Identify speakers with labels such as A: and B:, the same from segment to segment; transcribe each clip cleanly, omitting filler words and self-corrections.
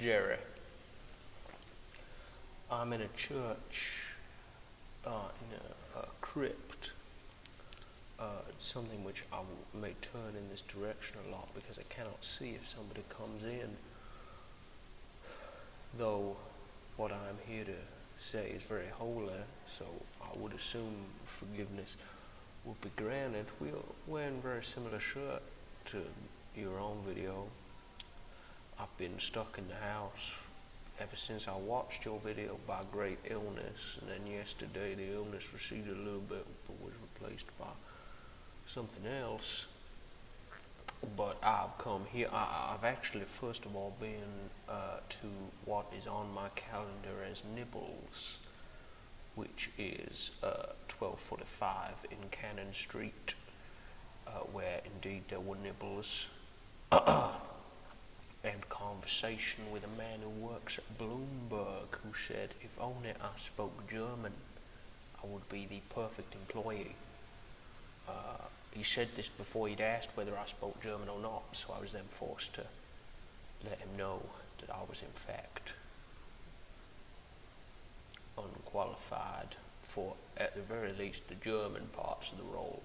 A: Jerry. I'm in a church, in a crypt. It's something which I may turn in this direction a lot because I cannot see if somebody comes in. Though what I'm here to say is very holy, so I would assume forgiveness would be granted. We're wearing a very similar shirt to your own video. I've been stuck in the house ever since I watched your video by great illness, and then yesterday the illness receded a little bit but was replaced by something else. But I've come here. I've actually first of all been to what is on my calendar as Nibbles, which is 1245 in Cannon Street, where indeed there were nibbles, and conversation with a man who works at Bloomberg, who said if only I spoke German, I would be the perfect employee. He said this before he'd asked whether I spoke German or not, so I was then forced to let him know that I was in fact unqualified for, at the very least, the German parts of the role.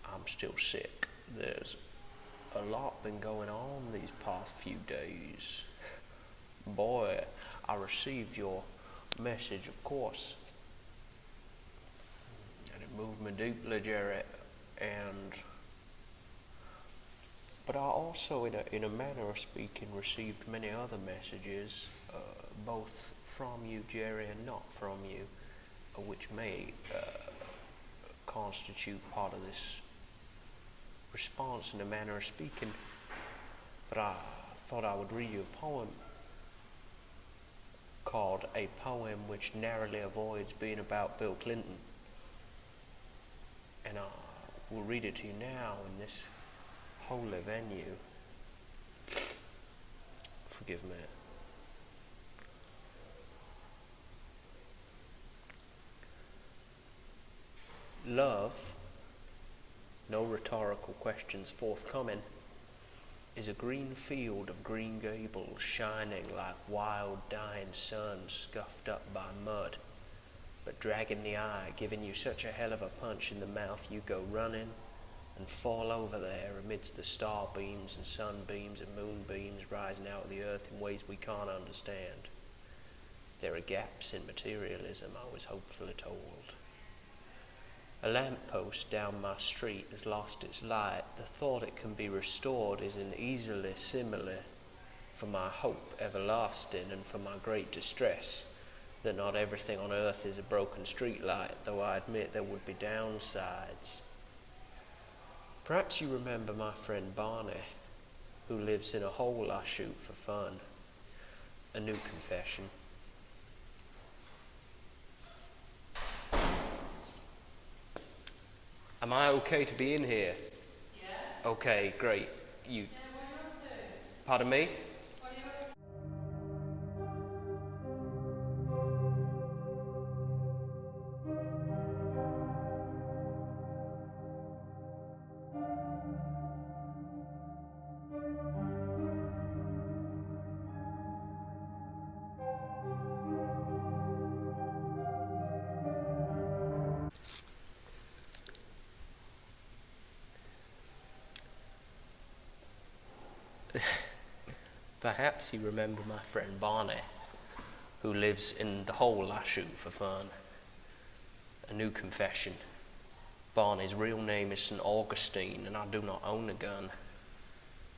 A: I'm still sick. There's a lot been going on these past few days. Boy, I received your message, of course, and it moved me deeply, Jerry. But I also, in a manner of speaking, received many other messages, both from you, Jerry, and not from you, which may constitute part of this response in a manner of speaking. But I thought I would read you a poem called A Poem Which Narrowly Avoids Being About Bill Clinton. And I will read it to you now in this holy venue. Forgive me. Love, no rhetorical questions forthcoming, is a green field of green gables shining like wild dying suns scuffed up by mud, but dragging the eye, giving you such a hell of a punch in the mouth you go running and fall over there amidst the star beams and sunbeams and moonbeams rising out of the earth in ways we can't understand. There are gaps in materialism, I was hopefully told. A lamppost down my street has lost its light. The thought it can be restored is an easily simile for my hope everlasting and for my great distress that not everything on earth is a broken street light, though I admit there would be downsides. Perhaps you remember my friend Barney, who lives in a hole I shoot for fun. A new confession. Am I okay to be in here?
B: Yeah.
A: Okay, great. You.
B: Yeah, where are you up to?
A: Pardon me?
B: What are you up to?
A: Perhaps you remember my friend Barney, who lives in the hole I shoot for fun. A new confession. Barney's real name is St. Augustine, and I do not own a gun.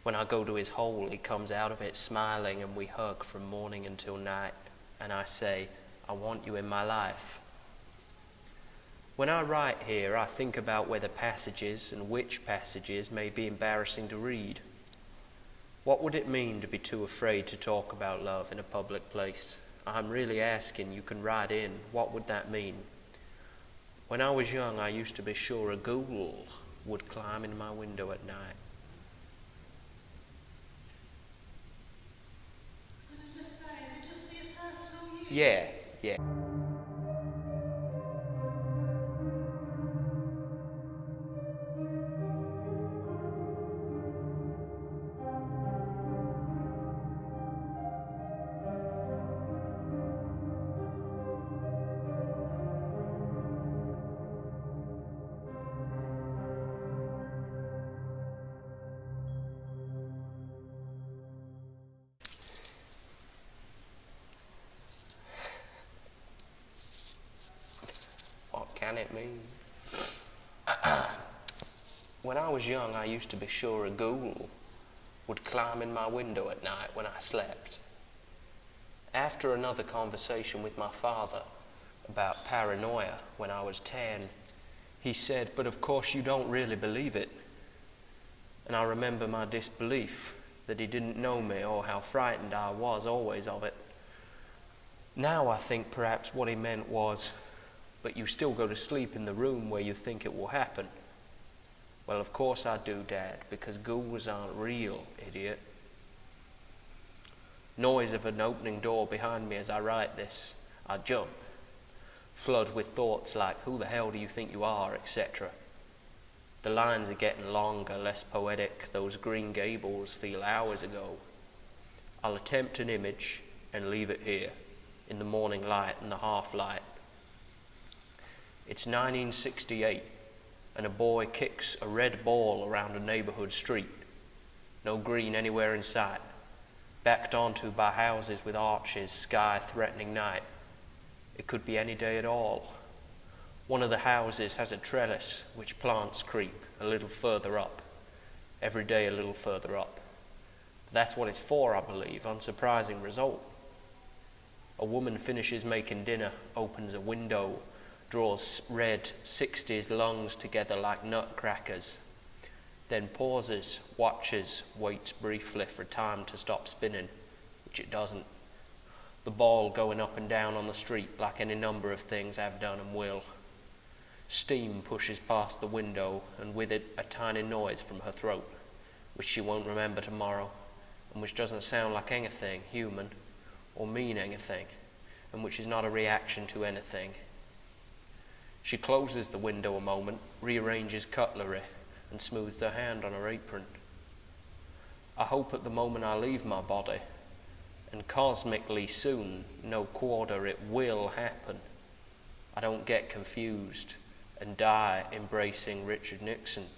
A: When I go to his hole, he comes out of it smiling, and we hug from morning until night, and I say, I want you in my life. When I write here, I think about whether passages and which passages may be embarrassing to read. What would it mean to be too afraid to talk about love in a public place? I'm really asking, you can write in, what would that mean? When I was young, I used to be sure a ghoul would climb in my window at night.
B: I was going to just say, is it just for your personal use?
A: Yeah. can it mean? When I was young, I used to be sure a ghoul would climb in my window at night when I slept. After another conversation with my father about paranoia when I was 10, he said, "But of course you don't really believe it." And I remember my disbelief that he didn't know me or how frightened I was always of it. Now I think perhaps what he meant was, "But you still go to sleep in the room where you think it will happen." Well, of course I do, Dad, because ghouls aren't real, idiot. Noise of an opening door behind me as I write this. I jump, flood with thoughts like, "Who the hell do you think you are?" etc. The lines are getting longer, less poetic. Those Green Gables feel hours ago. I'll attempt an image and leave it here, in the morning light and the half-light. It's 1968, and a boy kicks a red ball around a neighborhood street. No green anywhere in sight. Backed onto by houses with arches, sky threatening night. It could be any day at all. One of the houses has a trellis which plants creep a little further up. Every day a little further up. That's what it's for, I believe. Unsurprising result. A woman finishes making dinner, opens a window, draws red 60s lungs together like nutcrackers, then pauses, watches, waits briefly for time to stop spinning, which it doesn't. The ball going up and down on the street like any number of things have done and will. Steam pushes past the window, and with it a tiny noise from her throat, which she won't remember tomorrow, and which doesn't sound like anything human or mean anything, and which is not a reaction to anything. She closes the window a moment, rearranges cutlery, and smooths her hand on her apron. I hope at the moment I leave my body, and cosmically soon, no quarter, it will happen, I don't get confused and die embracing Richard Nixon.